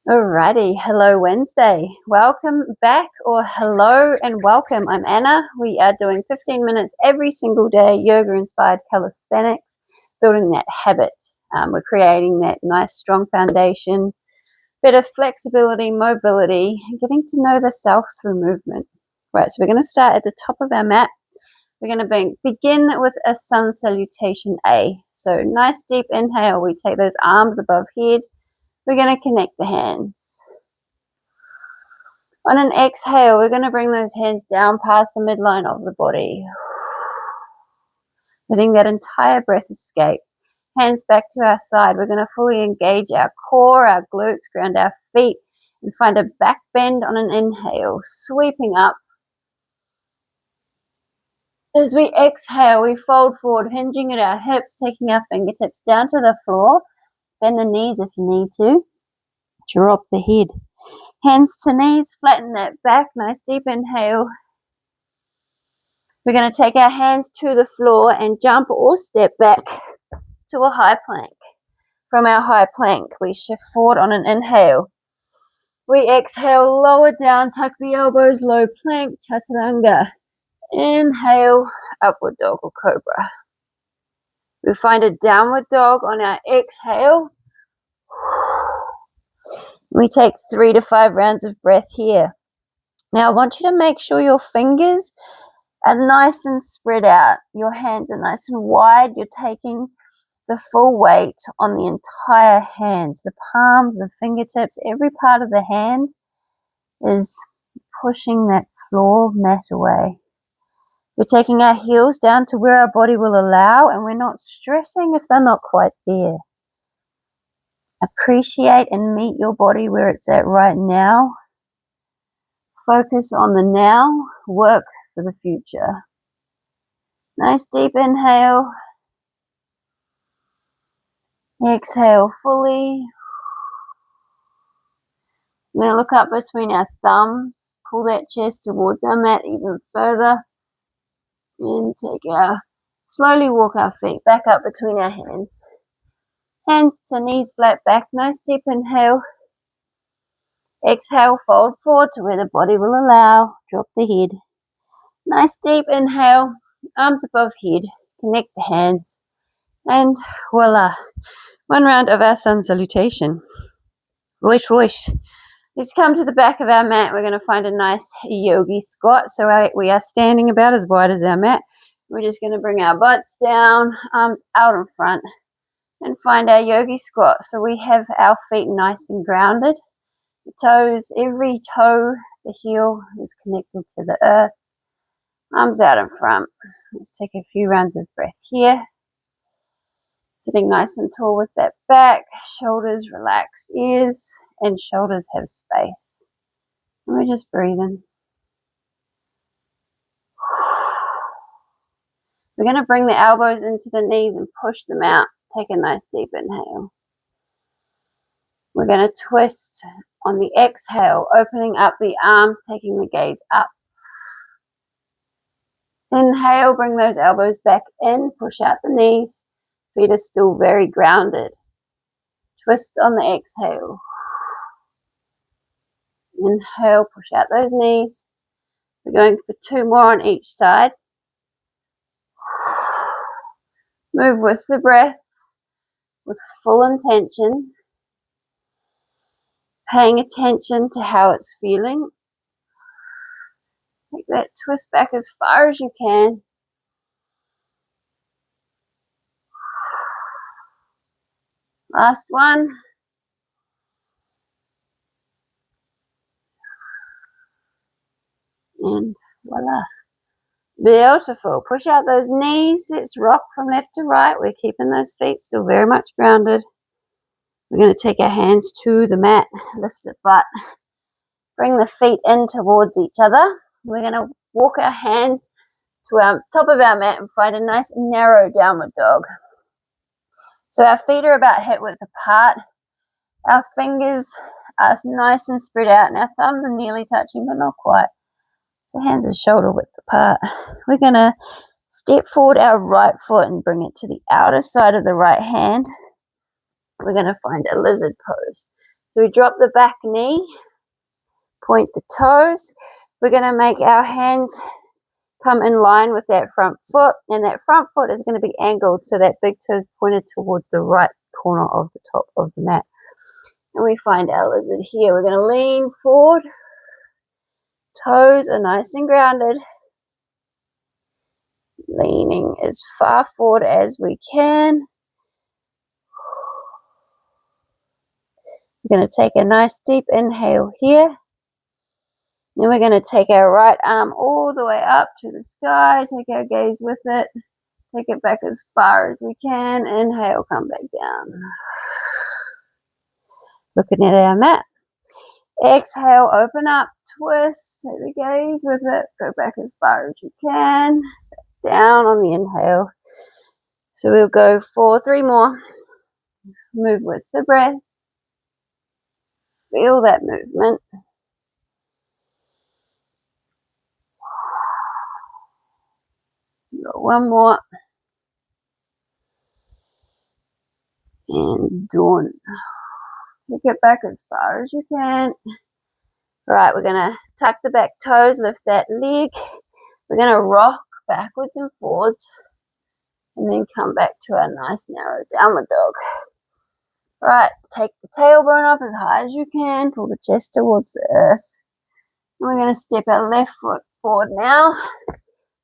Alrighty, hello Wednesday. Welcome back, or hello and welcome. I'm Anna. We are doing 15 minutes every single day, yoga-inspired calisthenics, building that habit. We're creating that nice, strong foundation, bit of flexibility, mobility, and getting to know the self through movement. Right, so we're going to start at the top of our mat. We're going to begin with a sun salutation A. So nice deep inhale. We take those arms above head. We're going to connect the hands. On an exhale, we're going to bring those hands down past the midline of the body. Letting that entire breath escape. Hands back to our side. We're going to fully engage our core, our glutes, ground our feet, and find a back bend on an inhale, sweeping up. As we exhale, we fold forward, hinging at our hips, taking our fingertips down to the floor. Bend the knees if you need to. Drop the head. Hands to knees, flatten that back. Nice deep inhale. We're going to take our hands to the floor and jump or step back to a high plank. From our high plank, we shift forward on an inhale. We exhale, lower down, tuck the elbows, low plank, chaturanga. Inhale, upward dog or cobra. We find a downward dog on our exhale. We take 3 to 5 rounds of breath here. Now, I want you to make sure your fingers are nice and spread out. Your hands are nice and wide. You're taking the full weight on the entire hands, the palms, the fingertips, every part of the hand is pushing that floor mat away. We're taking our heels down to where our body will allow, and we're not stressing if they're not quite there. Appreciate and meet your body where it's at right now. Focus on the now, work for the future. Nice deep inhale. Exhale fully. We're going to look up between our thumbs, pull that chest towards our mat even further, and slowly walk our feet back up between our hands. Hands to knees flat back, nice deep inhale. Exhale, fold forward to where the body will allow, drop the head. Nice deep inhale, arms above head, connect the hands, and voila, 1 round of our sun salutation. Roish, roish. Let's come to the back of our mat. We're going to find a nice yogi squat. So we are standing about as wide as our mat. We're just going to bring our butts down, arms out in front, and find our yogi squat. So we have our feet nice and grounded. The toes, every toe, the heel is connected to the earth. Arms out in front. Let's take a few rounds of breath here. Sitting nice and tall with that back, shoulders relaxed, ears and shoulders have space. And we're just breathing. We're going to bring the elbows into the knees and push them out. Take a nice deep inhale. We're going to twist on the exhale, opening up the arms, taking the gaze up. Inhale, bring those elbows back in, push out the knees. Feet are still very grounded. Twist on the exhale. Inhale, push out those knees. We're going for 2 more on each side. Move with the breath, with full intention. Paying attention to how it's feeling. Take that twist back as far as you can. Last one. And voila. Beautiful. Push out those knees. Let's rock from left to right. We're keeping those feet still very much grounded. We're going to take our hands to the mat. Lift the butt. Bring the feet in towards each other. We're going to walk our hands to our top of our mat and find a nice narrow downward dog. So our feet are about hip width apart. Our fingers are nice and spread out, and our thumbs are nearly touching, but not quite. So hands are shoulder width apart. We're going to step forward our right foot and bring it to the outer side of the right hand. We're going to find a lizard pose. So we drop the back knee, point the toes. We're going to make our hands come in line with that front foot, and that front foot is going to be angled so that big toe is pointed towards the right corner of the top of the mat. And we find our lizard here. We're going to lean forward. Toes are nice and grounded. Leaning as far forward as we can. We're going to take a nice deep inhale here. Then we're going to take our right arm all the way up to the sky. Take our gaze with it. Take it back as far as we can. Inhale, come back down. Looking at our mat. Exhale, open up, twist. Take the gaze with it. Go back as far as you can. Down on the inhale. So we'll go for 3 more. Move with the breath. Feel that movement. Got 1 more. And done. Take it back as far as you can. Right, we're going to tuck the back toes, lift that leg. We're going to rock backwards and forwards. And then come back to our nice narrow downward dog. Right, take the tailbone up as high as you can. Pull the chest towards the earth. And we're going to step our left foot forward now.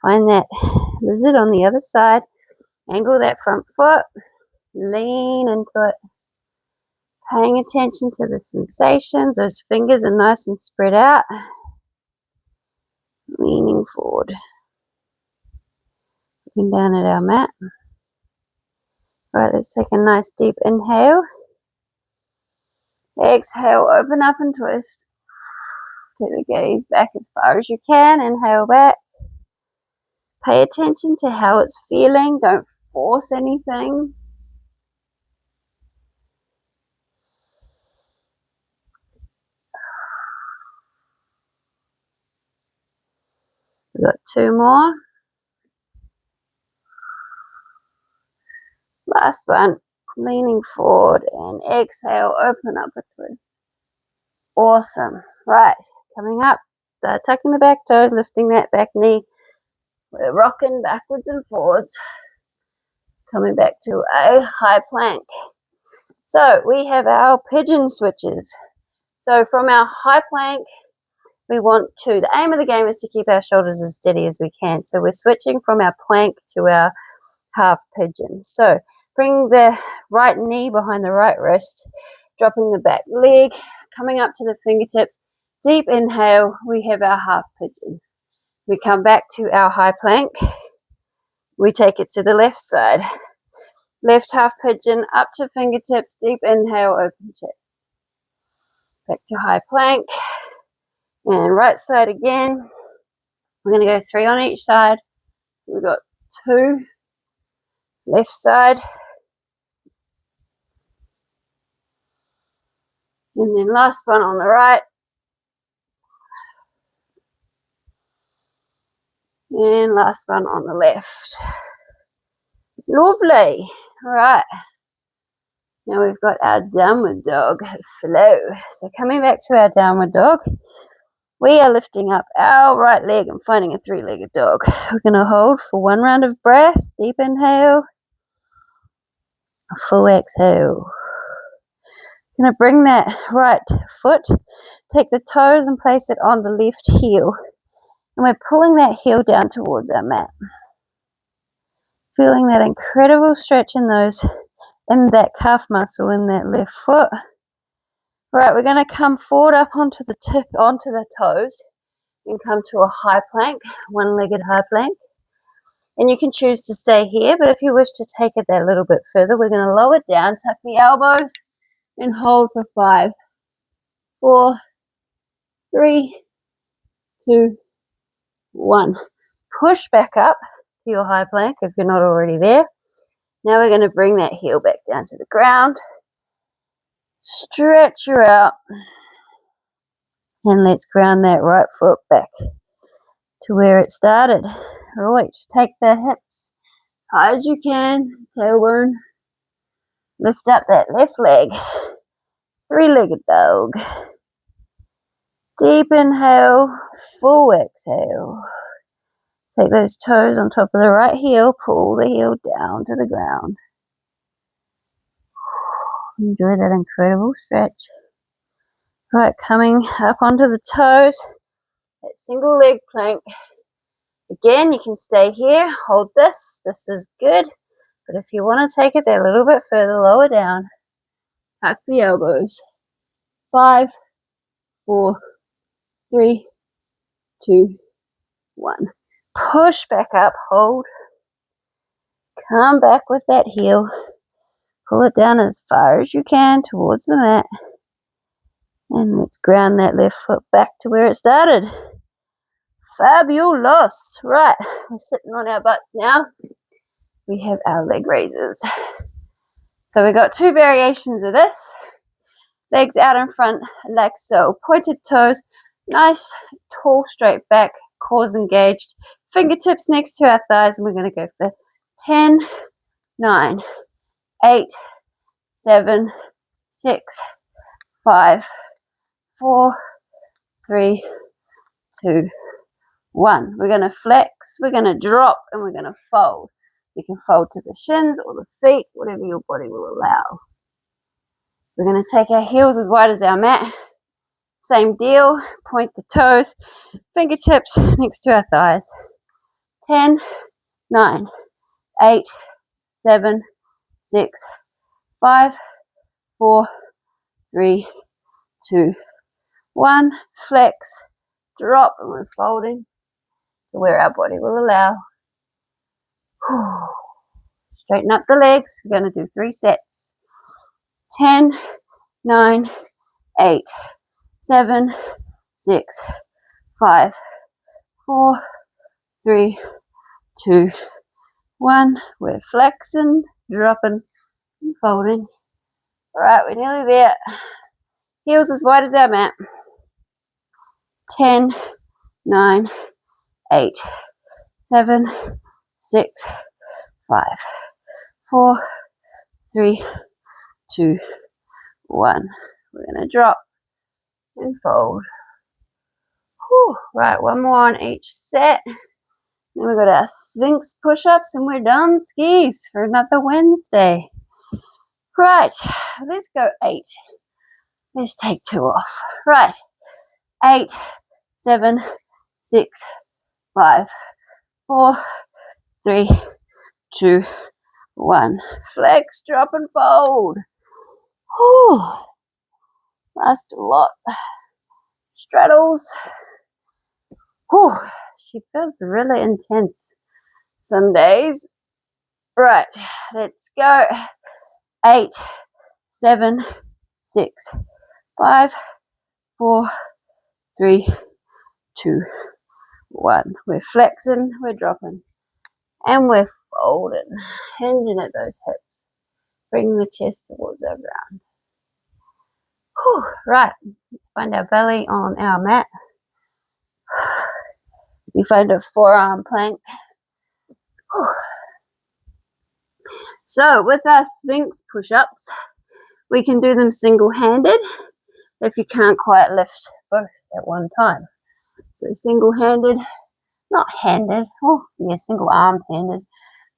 Find that lizard on the other side. Angle that front foot. Lean into it. Paying attention to the sensations. Those fingers are nice and spread out. Leaning forward. Looking down at our mat. Right, let's take a nice deep inhale. Exhale, open up and twist. Take the gaze back as far as you can. Inhale back. Pay attention to how it's feeling. Don't force anything. We've got 2 more. Last one. Leaning forward and exhale, open up a twist. Awesome. Right, coming up. Tucking the back toes, lifting that back knee. We're rocking backwards and forwards. Coming back to a high plank. So we have our pigeon switches. So from our high plank, we want to, the aim of the game is to keep our shoulders as steady as we can. So we're switching from our plank to our half pigeon. So bring the right knee behind the right wrist, dropping the back leg, coming up to the fingertips. Deep inhale, we have our half pigeon. We come back to our high plank. We take it to the left side. Left half pigeon, up to fingertips, deep inhale, open chest. Back to high plank. And right side again. We're going to go 3 on each side. We've got 2. Left side. And then last one on the right. And last one on the left. Lovely. All right. Now we've got our downward dog flow. So coming back to our downward dog, we are lifting up our right leg and finding a 3-legged dog. We're going to hold for 1 round of breath. Deep inhale. A full exhale. Going to bring that right foot, take the toes and place it on the left heel. And we're pulling that heel down towards our mat. Feeling that incredible stretch in that calf muscle in that left foot. Right, we're going to come forward up onto the toes and come to a high plank, 1-legged high plank. And you can choose to stay here, but if you wish to take it that little bit further, we're going to lower it down, tuck the elbows, and hold for 5, 4, 3, 2, 1. Push back up to your high plank if you're not already there. Now we're going to bring that heel back down to the ground. Stretch her out. And let's ground that right foot back to where it started. Right, take the hips high as you can. Tailbone. Lift up that left leg. three-legged dog. Deep inhale, full exhale. Take those toes on top of the right heel, pull the heel down to the ground. Enjoy that incredible stretch. Right, coming up onto the toes, that single leg plank. Again, you can stay here, hold this is good. But if you want to take it there a little bit further, lower down, tuck the elbows. 5, 4, 3, 2, 1. Push back up, hold. Come back with that heel. Pull it down as far as you can towards the mat. And let's ground that left foot back to where it started. Fabulous. Right, we're sitting on our butts now. We have our leg raises. So we got 2 variations of this. Legs out in front, like so. Pointed toes, nice, tall, straight back, cores engaged. Fingertips next to our thighs, and we're going to go for 10, 9, 8, 7, 6, 5, 4, 3, 2, 1. We're going to flex, we're going to drop, and we're going to fold. You can fold to the shins or the feet, whatever your body will allow. We're going to take our heels as wide as our mat. Same deal, point the toes, fingertips next to our thighs. 10, 9, 8, 7, 6, 5, 4, 3, 2, 1. Flex, drop, and we're folding to where our body will allow. Straighten up the legs. We're going to do 3 sets. 10, 9, 8, 7, 6, 5, 4, 3, 2, 1. We're flexing, dropping, and folding. All right, we're nearly there. Heels as wide as our mat. 10, 9, 8, 7, 6, 5, 4, 3, 2, 1. We're going to drop and fold. Whew. Right, one more on each set. Then we've got our Sphinx push-ups, and we're done skis for another Wednesday. Right, let's go 8. Let's take 2 off. Right, 8, 7, 6, 5, 4, 3, 2, 1. Flex, drop, and fold. Whew. Last lot. Straddles. Whew. She feels really intense some days. Right, let's go. 8, 7, 6, 5, 4, 3, 2, 1. We're flexing, we're dropping, and we're folding, hinging at those hips, bringing the chest towards our ground. Whew. Right, let's find our belly on our mat. You find a forearm plank. Whew. So with our Sphinx push-ups, we can do them single-handed if you can't quite lift both at one time. So single-handed, not handed, oh yeah, single-armed handed.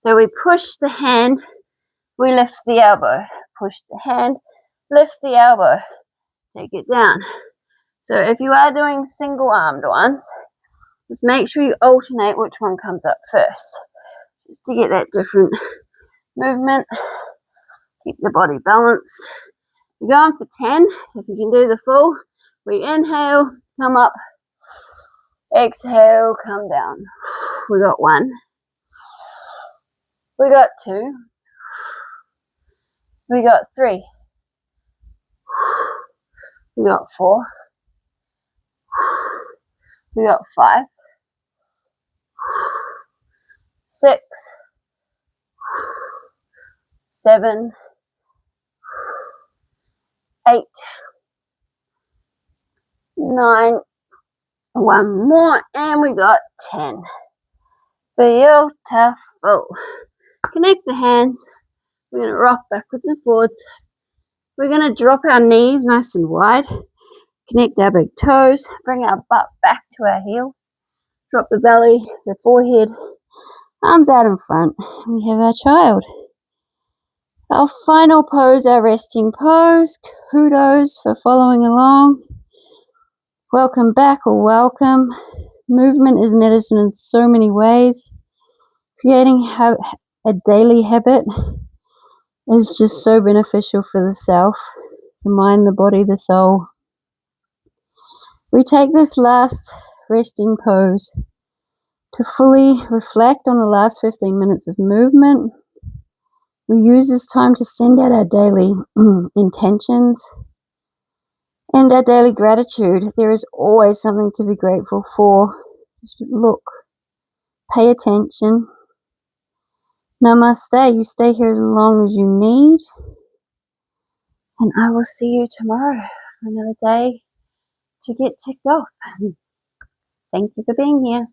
So we push the hand, we lift the elbow. Push the hand, lift the elbow, take it down. So if you are doing single-armed ones, just make sure you alternate which one comes up first, just to get that different movement. Keep the body balanced. We're going for 10, so if you can do the full, we inhale, come up, exhale, come down. We got 1. We got 2. We got 3. We got 4. We got 5. 6. 7. 8. 9. 1 more, and we got 10. Beautiful. Connect the hands. We're going to rock backwards and forwards. We're going to drop our knees nice and wide, connect our big toes, bring our butt back to our heel, drop the belly, the forehead, arms out in front. We have our child. Our final pose, our resting pose. Kudos for following along. Welcome back or welcome. Movement is medicine in so many ways. Creating a daily habit is just so beneficial for the self, the mind, the body, the soul. We take this last resting pose to fully reflect on the last 15 minutes of movement. We use this time to send out our daily intentions and our daily gratitude. There is always something to be grateful for. Just look, pay attention. Namaste. You stay here as long as you need. And I will see you tomorrow for another day to get ticked off. Thank you for being here.